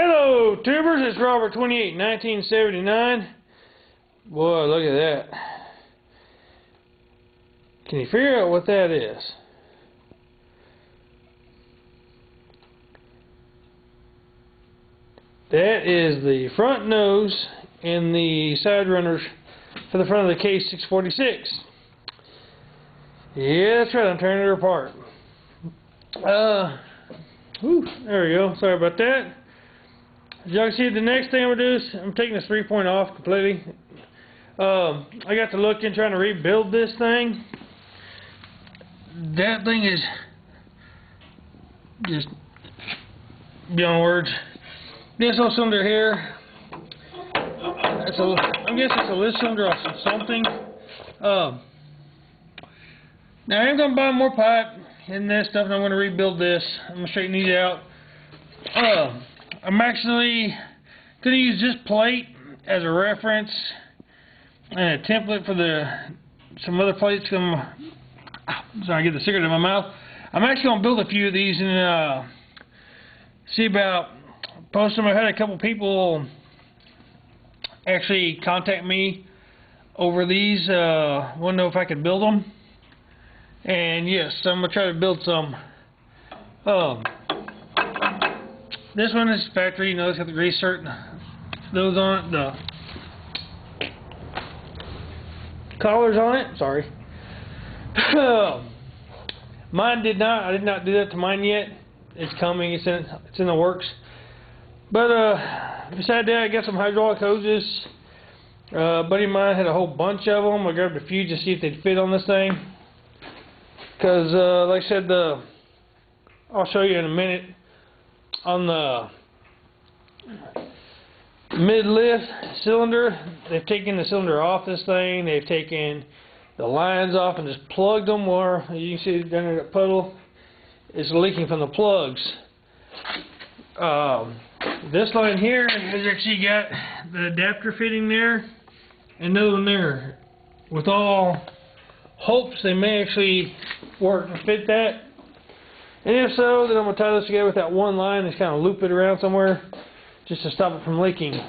Hello, tubers. It's Robert 28, 1979. Boy, look at that. Can you figure out what that is? That is the front nose and the side runners for the front of the K646. Yeah, that's right. I'm tearing it apart. There we go. Sorry about that. As y'all can see, the next thing I'm going to do is I'm taking this 3-point off completely. I got to look in trying to rebuild this thing. That thing is just beyond words. This little cylinder here, I guess it's a lid cylinder or something. Now I'm going to buy more pipe and this stuff, and I'm going to rebuild this. I'm going to straighten these out. I'm actually going to use this plate as a reference and a template for some other plates. Sorry, I get the cigarette in my mouth. I'm actually going to build a few of these and see about post them. I've had a couple people actually contact me over these. Want to know if I could build them. And yes, I'm going to try to build some. This one is factory, you know, it's got the grease cert, those on it, the collars on it, sorry. Mine did not, I did not do that to mine yet. It's coming, it's in the works. But besides that, I got some hydraulic hoses. A buddy of mine had a whole bunch of them. I grabbed a few to see if they'd fit on this thing. Because, like I said, I'll show you in a minute. On the mid-lift cylinder, they've taken the cylinder off this thing. They've taken the lines off and just plugged them where you can see down there that puddle is leaking from the plugs. This line here has actually got the adapter fitting there and another one there. With all hopes they may actually work and fit that. And if so, then I'm going to tie this together with that one line and just kind of loop it around somewhere just to stop it from leaking.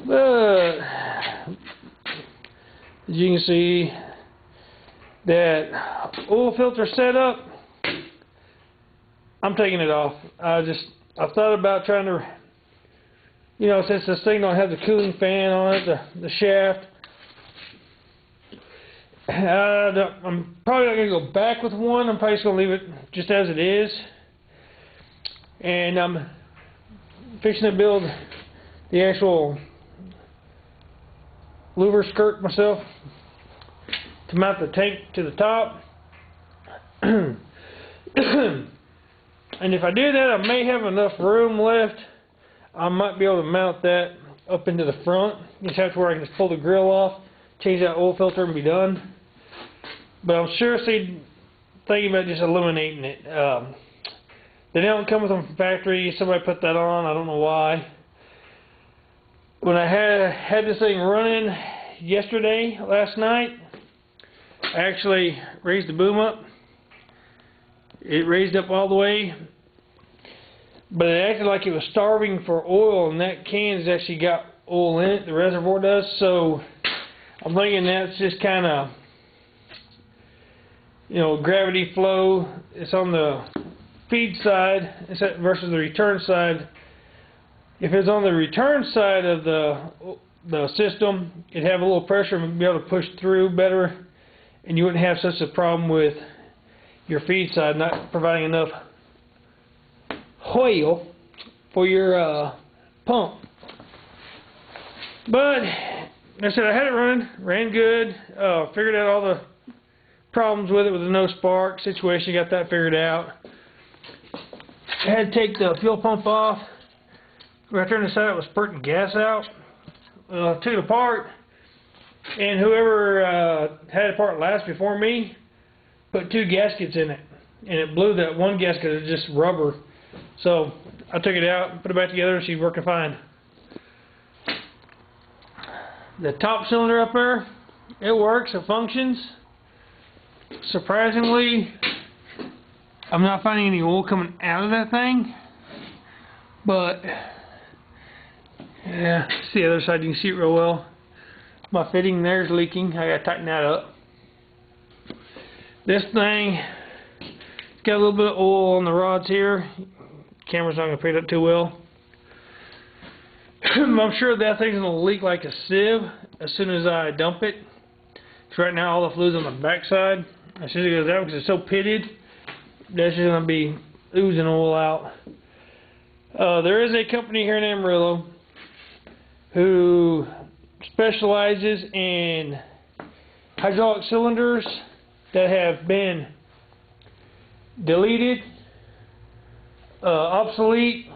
But as you can see, that oil filter setup, I'm taking it off. I thought about trying to, you know, since this thing don't have the cooling fan on it, the shaft, I'm probably not going to go back with one. I'm probably just going to leave it just as it is. And I'm fixing to build the actual louver skirt myself to mount the tank to the top. And if I do that, I may have enough room left. I might be able to mount that up into the front. Just have to where I can just pull the grill off, change that oil filter, and be done. But I'm seriously thinking about just eliminating it. They don't come with them from factory. Somebody put that on. I don't know why. When I had this thing running last night, I actually raised the boom up. It raised up all the way. But it acted like it was starving for oil, and that can's actually got oil in it. The reservoir does. So I'm thinking that's just kind of, you know, gravity flow. It's on the feed side versus the return side. If it's on the return side of the system, it'd have a little pressure and be able to push through better, and you wouldn't have such a problem with your feed side not providing enough oil for your pump. But like I said, I had it running, ran good, figured out all the problems with it with the no spark situation, got that figured out. I had to take the fuel pump off. Right there on the side it was spurting gas out. Took it apart, and whoever had it apart last before me put 2 gaskets in it, and it blew that one gasket. It was just rubber. So I took it out, put it back together, and she's working fine. The top cylinder up there, it works, it functions. Surprisingly, I'm not finding any oil coming out of that thing. But yeah, see the other side, you can see it real well. My fitting there's leaking. I gotta tighten that up. This thing, it's got a little bit of oil on the rods here. Camera's not gonna pick it up too well. I'm sure that thing's gonna leak like a sieve as soon as I dump it. So right now all the fluid's on the back side. As soon as it goes out, because it's so pitted, that's just gonna be oozing oil out. There is a company here in Amarillo who specializes in hydraulic cylinders that have been deleted, obsolete,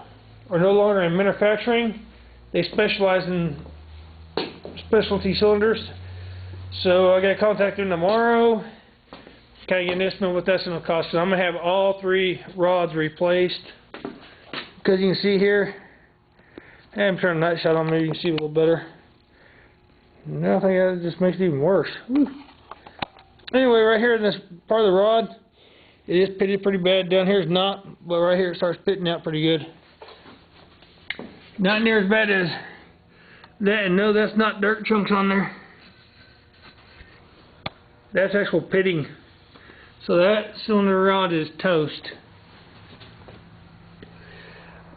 or no longer in manufacturing. They specialize in specialty cylinders. So I gotta contact them tomorrow. Kind of get an estimate what that's gonna cost. So I'm gonna have all 3 rods replaced. Because you can see here, I'm turning the night shot on, maybe you can see a little better. No, I think that just makes it even worse. Whew. Anyway, right here in this part of the rod, it is pitted pretty bad. Down here is not, but right here it starts pitting out pretty good. Not near as bad as that, and no, that's not dirt chunks on there. That's actual pitting. So that cylinder rod is toast.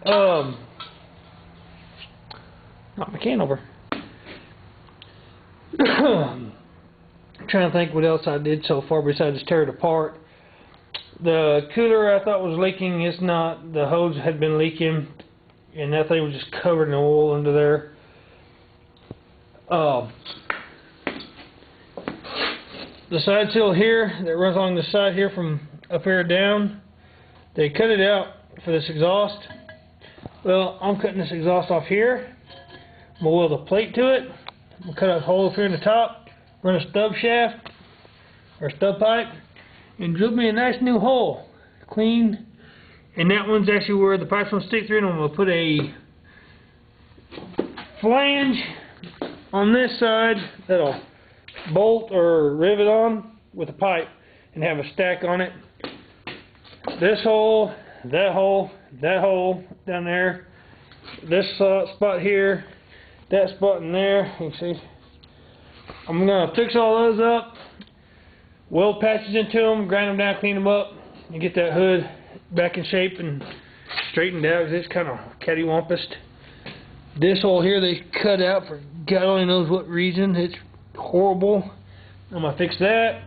Not my can over. I'm trying to think what else I did so far besides tear it apart. The cooler I thought was leaking, it's not. The hose had been leaking, and that thing was just covered in oil under there. The side seal here that runs along the side here from up here down, they cut it out for this exhaust. Well, I'm cutting this exhaust off here. I'm going to weld a plate to it. I'm going to cut a hole here in the top, run a stub shaft or stub pipe, and drill me a nice new hole, clean. And that one's actually where the pipe's going to stick through, and I'm going to put a flange on this side that'll bolt or rivet on with a pipe and have a stack on it. This hole, that hole, that hole down there, this spot here, that spot in there. You can see. I'm going to fix all those up, weld patches into them, grind them down, clean them up, and get that hood back in shape and straightened out, because it's kind of cattywampus. This hole here they cut out for God only knows what reason. It's horrible. I'm going to fix that.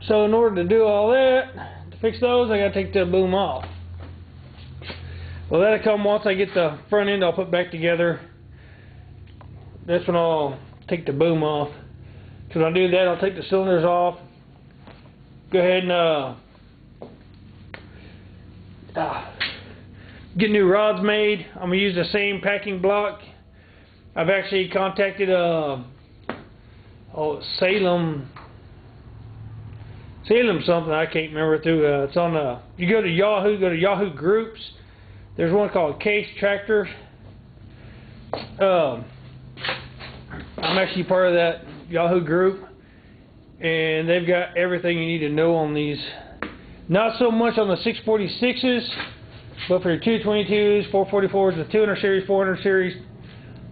So in order to do all that, to fix those, I got to take the boom off. Well, that'll come once I get the front end all put back together. That's when I'll take the boom off. So when I do that, I'll take the cylinders off. Go ahead and get new rods made. I'm going to use the same packing block. I've actually contacted Salem something, I can't remember, through it's on you go to Yahoo Groups. There's one called Case Tractor. I'm actually part of that Yahoo group, and they've got everything you need to know on these. Not so much on the 646s, but for your 222s, 444s, the 200 series, 400 series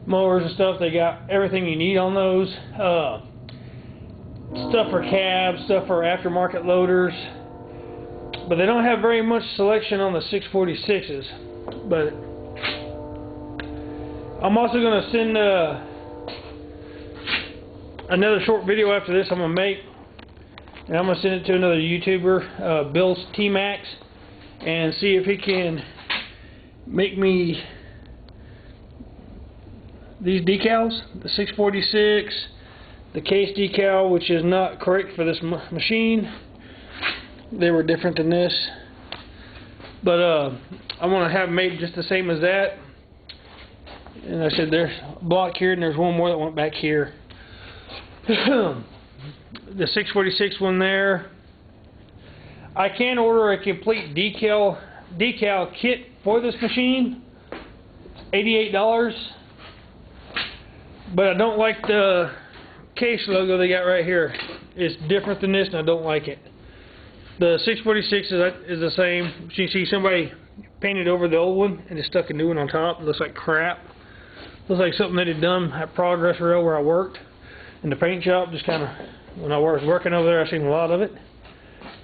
mowers and stuff, they got everything you need on those. Stuff for cabs, stuff for aftermarket loaders, but they don't have very much selection on the 646s. But I'm also going to send another short video after this I'm going to make, and I'm going to send it to another YouTuber, Bill T-Max, and see if he can make me these decals, the 646, the case decal, which is not correct for this machine. They were different than this, but I want to have them made just the same as that. And I said there's a block here, and there's one more that went back here. The 646 one there. I can order a complete decal kit for this machine. It's $88, but I don't like the case logo they got right here. It's different than this, and I don't like it. The 646 is the same. So you see somebody painted over the old one and just stuck a new one on top. It looks like crap. Looks like something they had done at Progress Rail where I worked in the paint shop. Just kind of, when I was working over there, I seen a lot of it.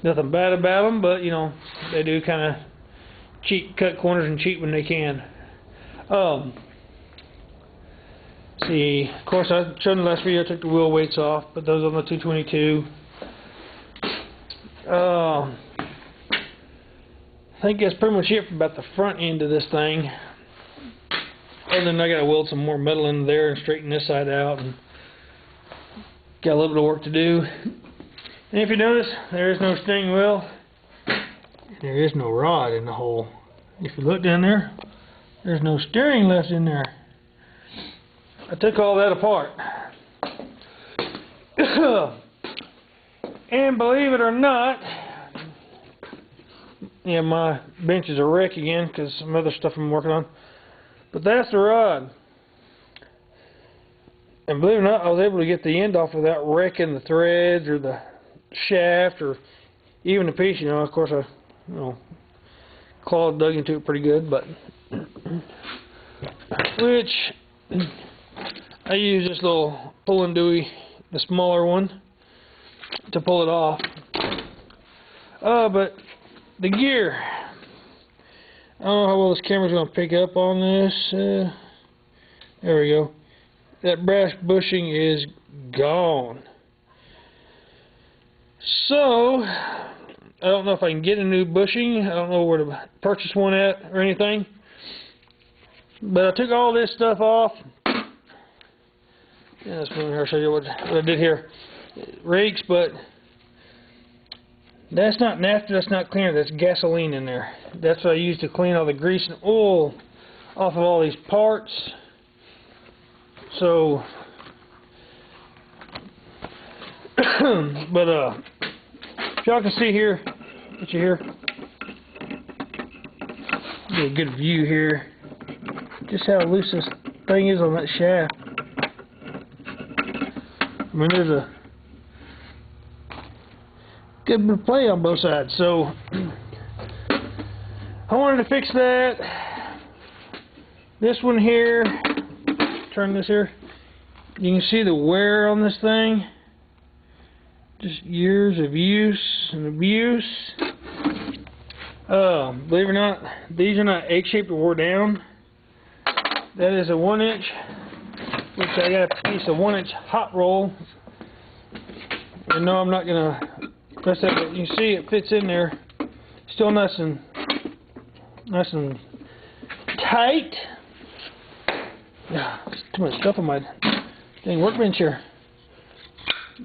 Nothing bad about them, but you know, they do kind of cheat, cut corners and cheat when they can. See, of course, I showed in the last video I took the wheel weights off, but those on the 222. I think that's pretty much it for about the front end of this thing. Other than I got to weld some more metal in there and straighten this side out, and got a little bit of work to do. And if you notice, there is no steering wheel, and there is no rod in the hole. If you look down there, there's no steering left in there. I took all that apart. And believe it or not, yeah, my bench is a wreck again because some other stuff I'm working on. But that's the rod. And believe it or not, I was able to get the end off without wrecking the threads or the shaft or even the piece. You know, of course, I clawed, dug into it pretty good, but which I use this little pulling dewey, the smaller one, to pull it off. But the gear, I don't know how well this camera's going to pick up on this. There we go. That brass bushing is gone. So, I don't know if I can get a new bushing. I don't know where to purchase one at or anything. But I took all this stuff off. Yeah, let's move here, show you what I did here. Rakes, but that's not naphtha, that's not cleaner, that's gasoline in there. That's what I use to clean all the grease and oil off of all these parts. So, but if y'all can see here, get you here, get a good view here, just how loose this thing is on that shaft. I mean, there's a good bit of play on both sides, so I wanted to fix that. This one here, turn this here, you can see the wear on this thing. Just years of use and abuse. Believe it or not, these are not egg-shaped or wore down. That is a 1-inch, which I got a piece of 1-inch hot roll. And no, I'm not gonna press that, but you can see it fits in there. Still nice and tight. Yeah, there's too much stuff on my dang workbench here.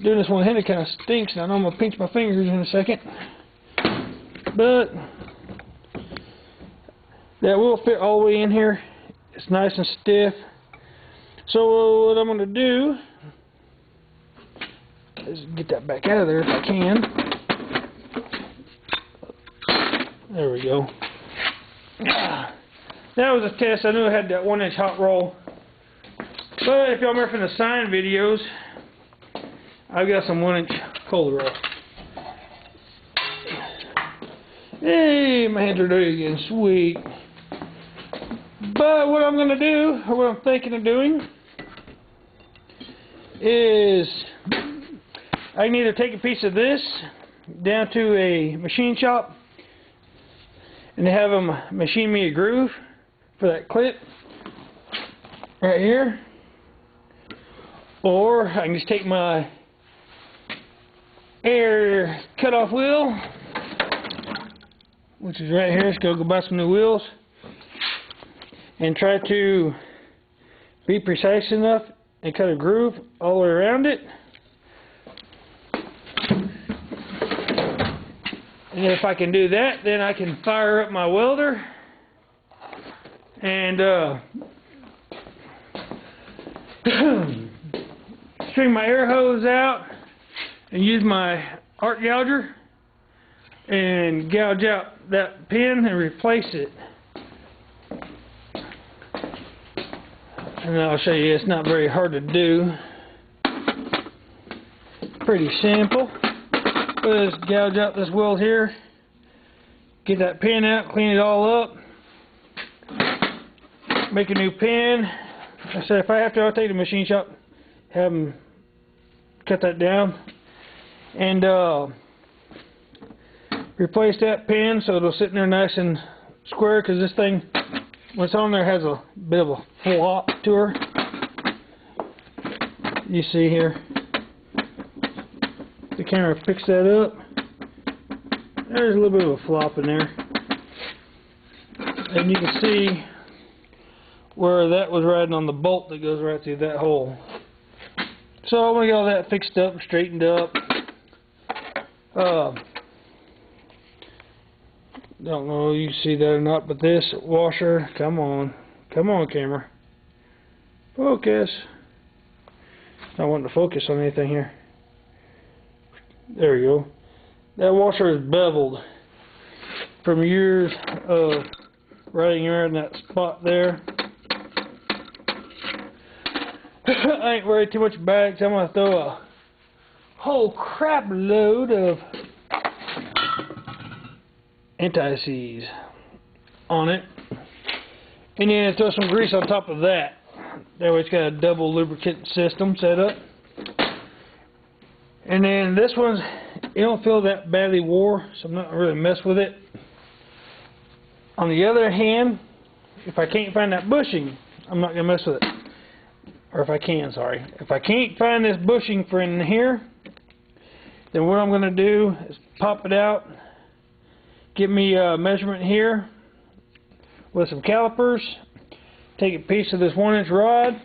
Doing this one-handed kind of stinks, and I know I'm gonna pinch my fingers in a second. But that will fit all the way in here. It's nice and stiff. So what I'm gonna do is get that back out of there if I can. There we go. That was a test. I knew I had that 1-inch hot roll. But if y'all remember from the sign videos, I've got some 1-inch cold roll. Hey, my hands are dirty again. Sweet. But what I'm going to do, or what I'm thinking of doing, is I can either take a piece of this down to a machine shop and have them machine me a groove for that clip right here, or I can just take my air cutoff wheel, which is right here. Let's go buy some new wheels and try to be precise enough and cut a groove all the way around it. And if I can do that, then I can fire up my welder and string my air hose out and use my arc gouger and gouge out that pin and replace it. And I'll show you, it's not very hard to do. Pretty simple. Let's gouge out this weld here. Get that pin out, clean it all up. Make a new pin. I said if I have to, I'll take the machine shop, have them cut that down, and replace that pin so it'll sit in there nice and square, because this thing, when it's on there, has a bit of a flop to her. You see here, the camera picks that up. There's a little bit of a flop in there, and you can see where that was riding on the bolt that goes right through that hole. So I'm going to get all that fixed up, straightened up. Don't know if you can see that or not, but this washer, come on camera, focus. I want to focus on anything here. There you go. That washer is beveled from years of riding around that spot there. I ain't worried too much about it, 'cause I'm going to throw a whole crap load of anti-seize on it, and then throw some grease on top of that. That way it's got a double lubricant system set up. And then this one's, it don't feel that badly wore, so I'm not going to really mess with it. On the other hand, if I can't find that bushing, I'm not going to mess with it. Or if I can, sorry. If I can't find this bushing for in here, then what I'm going to do is pop it out, give me a measurement here with some calipers, take a piece of this 1-inch rod,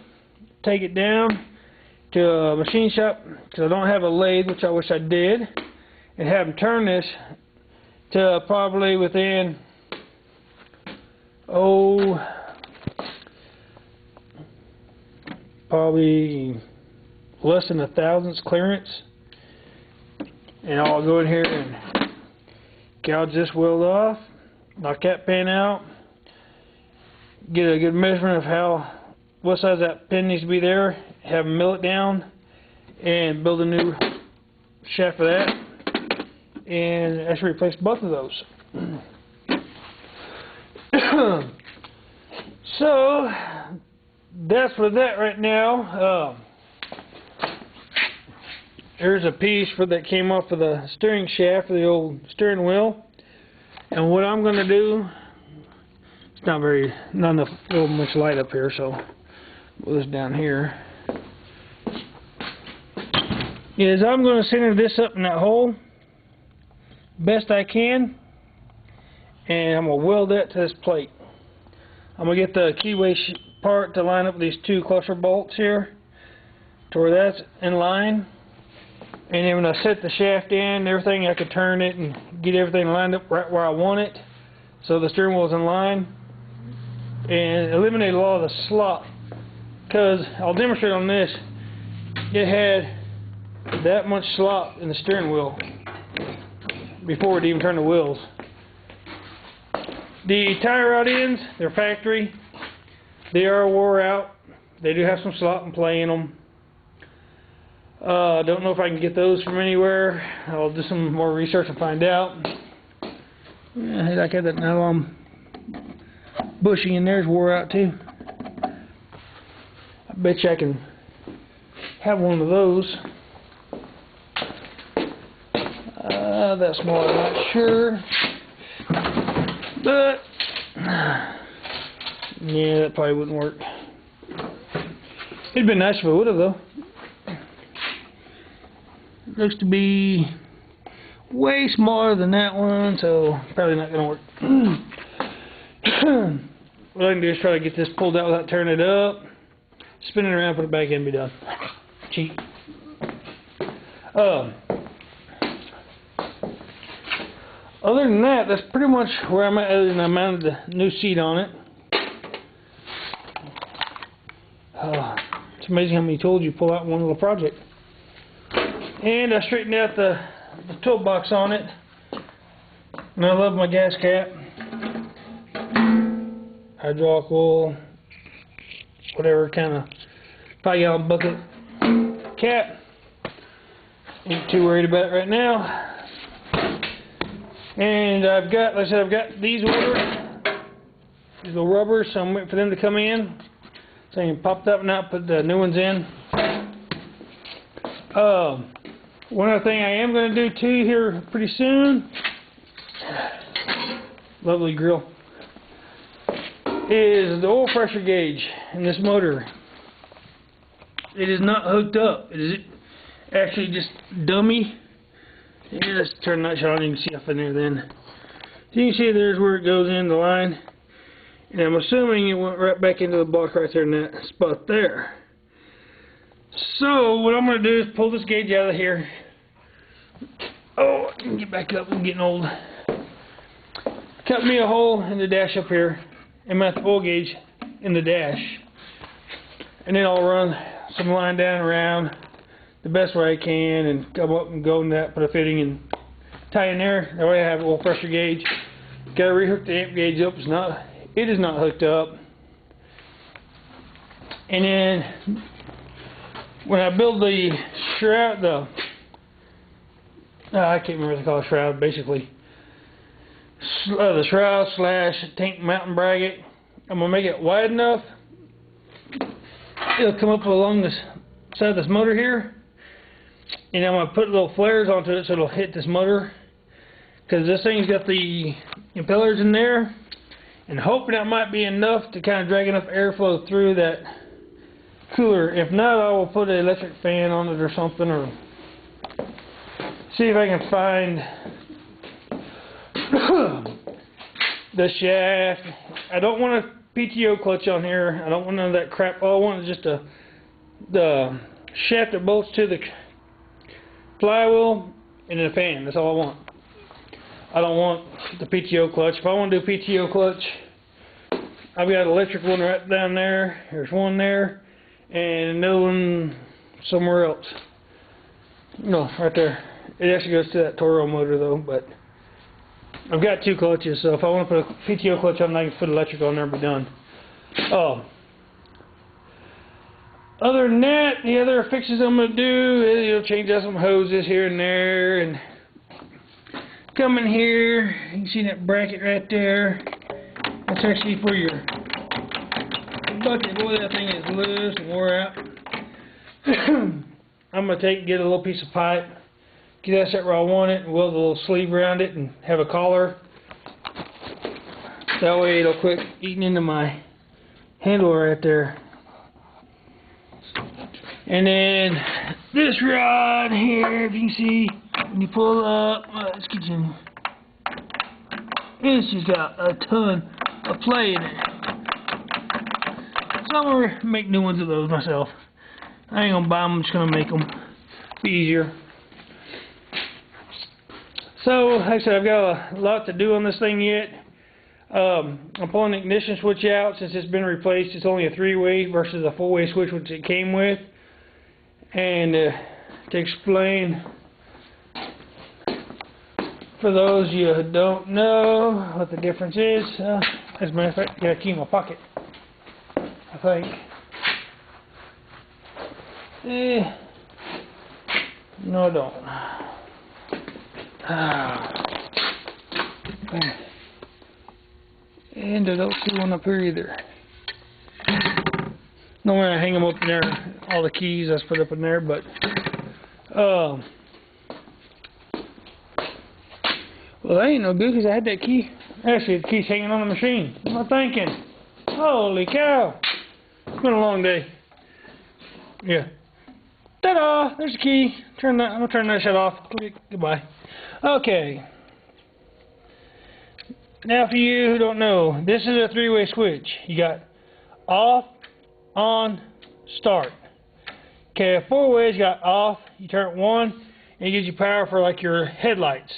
take it down to a machine shop, because I don't have a lathe, which I wish I did, and have them turn this to probably within, probably less than a thousandths clearance. And I'll go in here and gouge this weld off, knock that pin out, get a good measurement of what size that pin needs to be there, have them mill it down, and build a new shaft for that, and actually replace both of those. So that's for that right now. Here's a piece that came off of the steering shaft of the old steering wheel, and what I'm going to do, it's not enough, real much light up here, so put this down here, is I'm going to center this up in that hole best I can, and I'm going to weld that to this plate. I'm going to get the keyway part to line up these two cluster bolts here to where that's in line, and then when I set the shaft in and everything, I can turn it and get everything lined up right where I want it, so the steering wheel is in line, and eliminate a lot of the slop, because I'll demonstrate on this. It had that much slop in the steering wheel before it even turned the wheels. The tire rod ends, they're factory. They are wore out. They do have some slop and play in them. Don't know if I can get those from anywhere. I'll do some more research and find out. Yeah, like that nylon bushing in there is wore out too. I bet you I can have one of those. That small, I'm not sure. But yeah, that probably wouldn't work. It'd been nice if it would have, though. It looks to be way smaller than that one, so probably not going to work. What I can do is try to get this pulled out without turning it up, spin it around, put it back in, and be done. Cheap. Other than that, that's pretty much where I'm at, other than I mounted the new seat on it. It's amazing how many tools you pull out in one little project. And I straightened out the toolbox on it. And I love my gas cap. Hydraulic oil, whatever kind of 5-gallon bucket cap. Ain't too worried about it right now. And I've got, like I said, I've got these ordered, these little rubbers, so I'm waiting for them to come in so I can pop that one out, put the new ones in. One other thing I am going to do too here pretty soon, lovely grill, is the oil pressure gauge in this motor. It is not hooked up. It is actually just dummy. Yeah, let's turn that shot on. You can see up in there then. So you can see there's where it goes in the line. And I'm assuming it went right back into the block right there in that spot there. So what I'm going to do is pull this gauge out of here. Oh, I can get back up. I'm getting old. Cut me a hole in the dash up here and mount the oil gauge in the dash. And then I'll run some line down around the best way I can and come up and go in that, put a fitting and tie in there. That way I have an oil pressure gauge. Got to rehook the amp gauge up. It is not hooked up. And then when I build the shroud, I can't remember what they call a shroud, basically. The shroud slash tank mounting bracket, I'm going to make it wide enough. It'll come up along the side of this motor here. And I'm going to put little flares onto it so it'll hit this motor. Because this thing's got the impellers in there. And hoping that might be enough to kind of drag enough airflow through that cooler. If not, I will put an electric fan on it or something, or see if I can find the shaft. I don't want a PTO clutch on here. I don't want none of that crap. All I want is just the shaft that bolts to the flywheel and a fan. That's all I want. I don't want the PTO clutch. If I want to do PTO clutch, I've got an electric one right down there. There's one there, and another one somewhere else. No, right there. It actually goes to that Toro motor though, but I've got two clutches, so if I want to put a PTO clutch on, I can put electric on there and be done. Other than that, the other fixes I'm going to do is change out some hoses here and there, and come in here. You can see that bracket right there. That's actually for your bucket. Boy, that thing is loose and wore out. I'm going to get a little piece of pipe, get that set where I want it, and weld a little sleeve around it and have a collar. That way it'll quit eating into my handle right there. And then this rod here, if you can see, when you pull up, let's get you in. It's just got a ton of play in it. So I'm going to make new ones of those myself. I ain't going to buy them, I'm just going to make them. Be easier. So, like I said, I've got a lot to do on this thing yet. I'm pulling the ignition switch out since it's been replaced. It's only a 3-way versus a 4-way switch which it came with. And to explain, for those of you who don't know what the difference is, as a matter of fact, I got a key in my pocket, I think. No, I don't. And I don't see one up here either. Normally I hang them up in there, all the keys I put up in there, but well, that ain't no good because I had that key. Actually, the key's hanging on the machine. What am I thinking? Holy cow! It's been a long day. Yeah. Ta-da! There's the key. I'm gonna turn that shut off. Goodbye. Okay. Now, for you who don't know, this is a 3-way switch. You got off, on, start. Okay, a 4-way, you got off. You turn it 1, and it gives you power for like your headlights.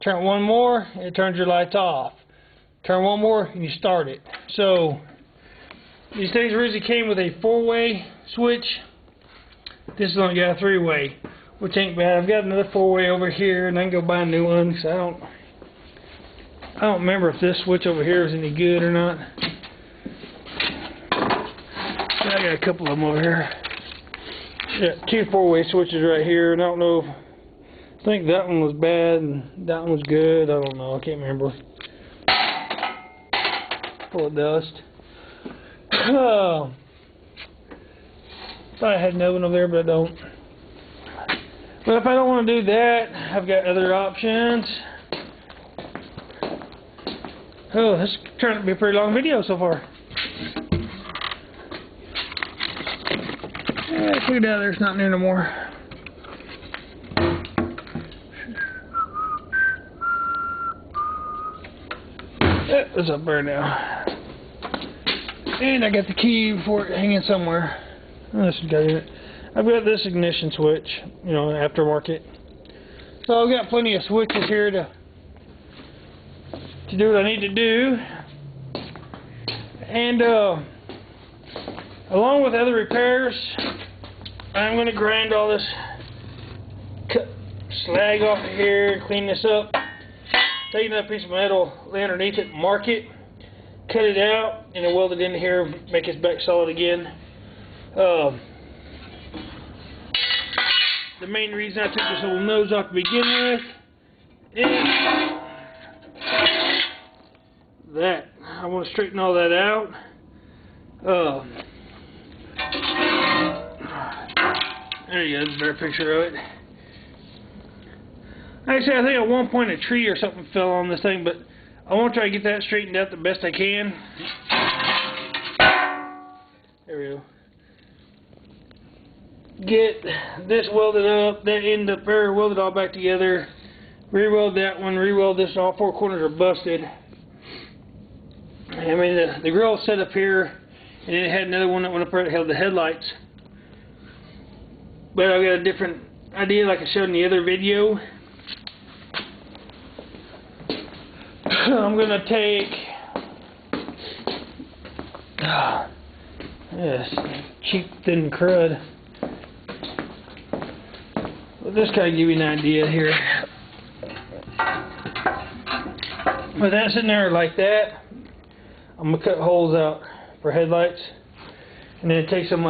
Turn it 1 more, and it turns your lights off. Turn 1 more, and you start it. So these things originally came with a 4-way switch. This is only got a 3-way, which ain't bad. I've got another 4-way over here, and I can go buy a new one because I don't remember if this switch over here is any good or not. I got a couple of them over here. Yeah, 2 4-way switches right here, and I don't know if think that one was bad and that one was good. I don't know. I can't remember. Full of dust. Thought I had another one over there, but I don't. But if I don't want to do that, I've got other options. Oh, this turned out to be a pretty long video so far. Yeah, cleared out there. It's not near no more. It's up there now. And I got the key for it hanging somewhere. Oh, this has got it. I've got this ignition switch, you know, aftermarket. So I've got plenty of switches here to do what I need to do. And along with other repairs, I'm going to grind all this slag off of here, clean this up. Take another piece of metal, lay underneath it, mark it, cut it out, and then weld it into here, make it back solid again. The main reason I took this little nose off to begin with is that I want to straighten all that out. There you go, there's a better picture of it. Like I said, I think at one point a tree or something fell on this thing, but I want to try to get that straightened out the best I can. There we go. Get this welded up, that end up there, weld it all back together. Re-weld that one, re-weld this, all four corners are busted. I mean, the grill set up here, and then it had another one that went up there that held the headlights. But I've got a different idea like I showed in the other video. I'm going to take this cheap thin crud. Well, this kind of give you an idea here. With that sitting there like that, I'm going to cut holes out for headlights. And then take some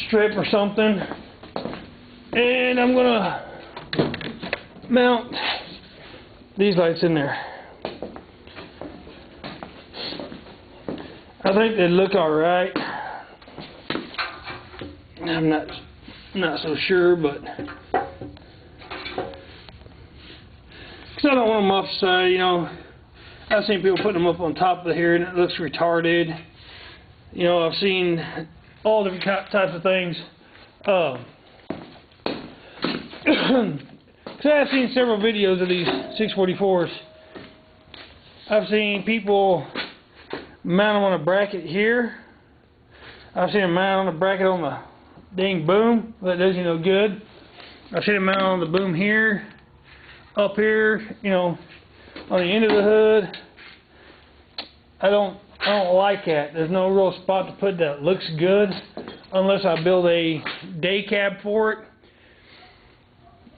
strip or something. And I'm going to mount these lights in there. I think they look alright. I'm not so sure, but because I don't want them off the side, you know. I've seen people putting them up on top of here and it looks retarded. You know, I've seen all different types of things. Because I've seen several videos of these 644s. I've seen people mount them on a bracket here. I've seen them mount on a bracket on the dang boom. That does you no good. I've seen them mount on the boom here, up here, you know, on the end of the hood. I don't like that. There's no real spot to put that looks good unless I build a day cab for it.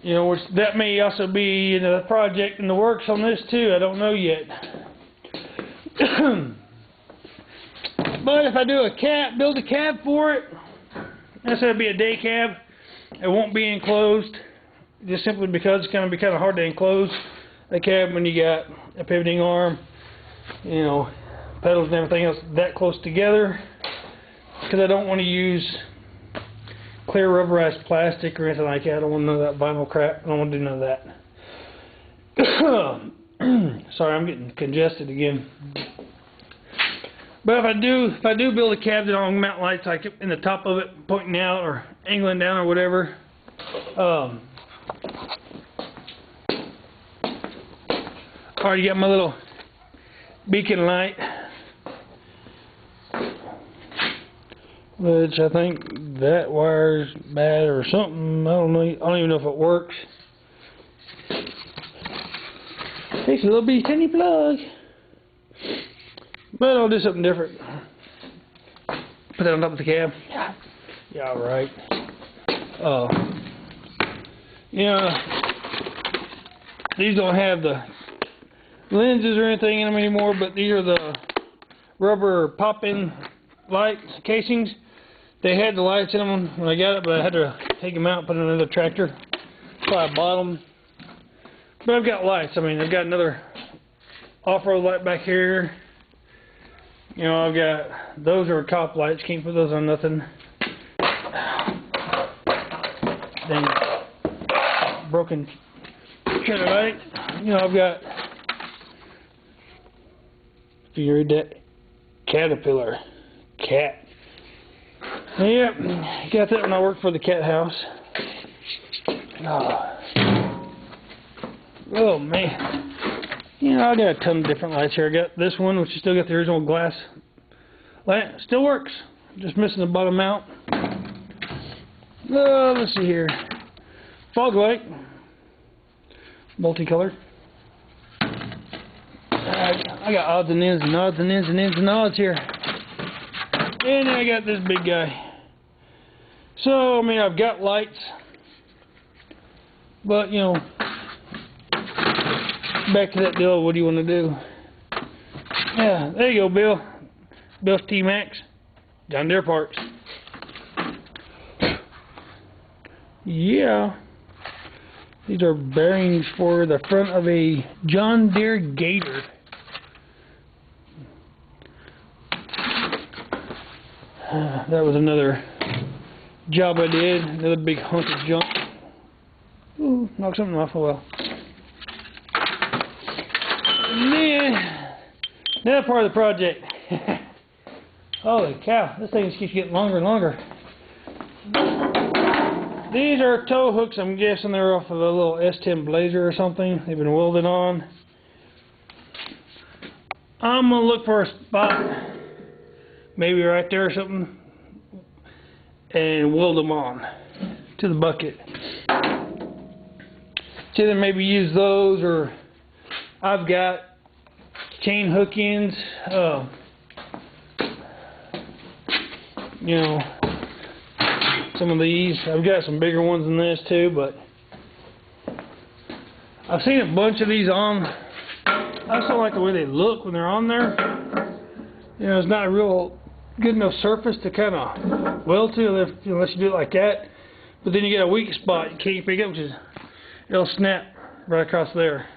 You know, which that may also be a project in the works on this too. I don't know yet. But if I do a cab, build a cab for it, that's going to be a day cab. It won't be enclosed, just simply because it's going to be kind of hard to enclose a cab when you got a pivoting arm, you know, pedals and everything else that close together. Because I don't want to use clear rubberized plastic or anything like that. I don't want none of that vinyl crap. I don't want to do none of that. Sorry, I'm getting congested again. But if I do build a cab that I'll mount lights like in the top of it, pointing out or angling down or whatever. Already got my little beacon light, which I think that wire's bad or something. I don't know. I don't even know if it works. Takes a little bitty tiny plug. But I'll do something different. Put that on top of the cab. Yeah, alright. You know, these don't have the lenses or anything in them anymore, but these are the rubber pop-in light casings. They had the lights in them when I got it, but I had to take them out, put in another tractor. So I bought them. But I've got lights. I mean, I've got another off-road light back here. You know, I've got, those are top lights. Can't put those on nothing. Dang it. Broken trailer light. You know, I've got, if you read that, Caterpillar. Cat. Yep, got that when I worked for the cat house. Oh man. You know, I got a ton of different lights here. I got this one, which has still got the original glass lamp. Still works. Just missing the bottom mount. Let's see here. Fog light. Multicolored. I got odds and ends and odds and ends and ends and odds here. And then I got this big guy. So, I mean, I've got lights. But, you know, back to that deal, what do you want to do? Yeah, there you go, Bill. Bill's T-Max. John Deere parts. Yeah. These are bearings for the front of a John Deere Gator. That was another job I did. Another big hunk of junk. Ooh, knocked something off. Oh well. Man, another part of the project. Holy cow, this thing just keeps getting longer and longer. These are tow hooks. I'm guessing they're off of a little S10 Blazer or something. They've been welded on. I'm going to look for a spot, maybe right there or something, and weld them on to the bucket. So then maybe use those, or I've got chain hook ends, you know, some of these. I've got some bigger ones than this too, but I've seen a bunch of these on. I just don't like the way they look when they're on there. You know, it's not a real good enough surface to kind of weld to unless you do it like that. But then you get a weak spot you can't pick up, which is it'll snap right across there.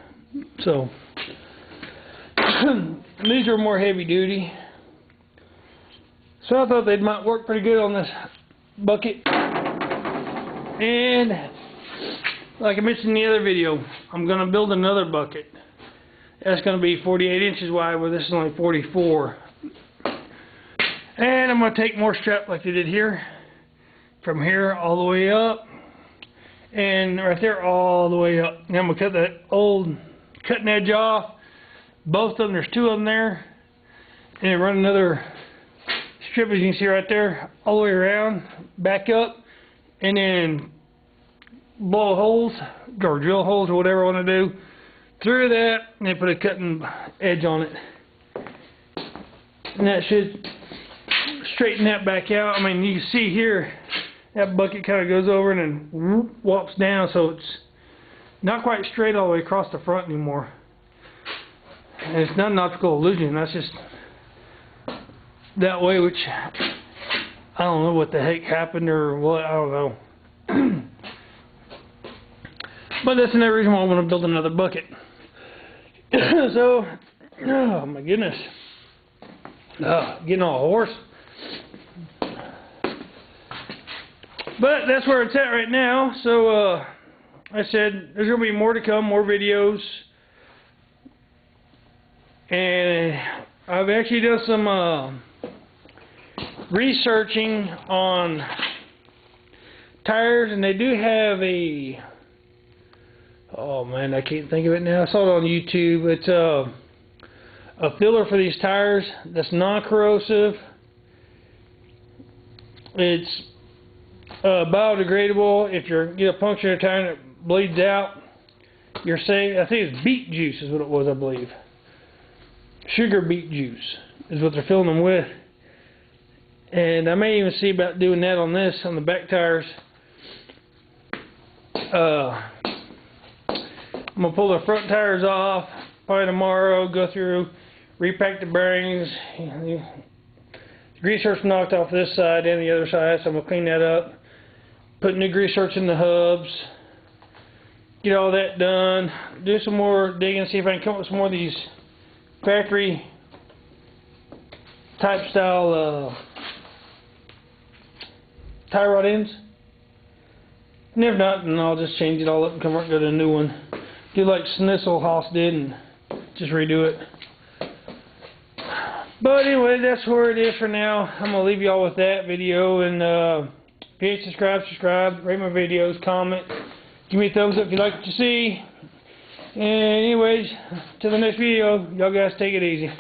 So these are more heavy duty. So I thought they might work pretty good on this bucket. And like I mentioned in the other video, I'm going to build another bucket. That's going to be 48 inches wide, where this is only 44. And I'm going to take more strap like they did here, from here all the way up, and right there all the way up. Now I'm going to cut that old cutting edge off. Both of them, there's two of them there, and then run another strip, as you can see right there, all the way around, back up, and then blow holes, or drill holes, or whatever I want to do, through that, and then put a cutting edge on it. And that should straighten that back out. I mean, you can see here, that bucket kind of goes over and then whops down, so it's not quite straight all the way across the front anymore. And it's not an optical illusion, that's just that way, which I don't know what the heck happened or what, I don't know. But that's another reason why I want to build another bucket. So, oh my goodness. Getting all hoarse. But that's where it's at right now. So, I said there's going to be more to come, more videos. And I've actually done some researching on tires, and they do have a, oh man, I can't think of it now. I saw it on YouTube. It's a filler for these tires that's non-corrosive. It's biodegradable. If you get a puncture in a tire and it bleeds out, you're safe. I think it's beet juice is what it was, I believe. Sugar beet juice is what they're filling them with. And I may even see about doing that on this, on the back tires. I'm going to pull the front tires off probably tomorrow, go through, repack the bearings. The greaser's knocked off this side and the other side, so I'm going to clean that up. put new grease shirts in the hubs, get all that done, do some more digging, see if I can come up with some more of these factory type style tie rod ends. And if not, then I'll just change it all up and come right go to a new one. Do like Snisselhaus did and just redo it. But anyway, that's where it is for now. I'm going to leave y'all with that video. And if you ain't subscribe, rate my videos, comment, give me a thumbs up if you like what you see. And anyways, till the next video, y'all guys take it easy.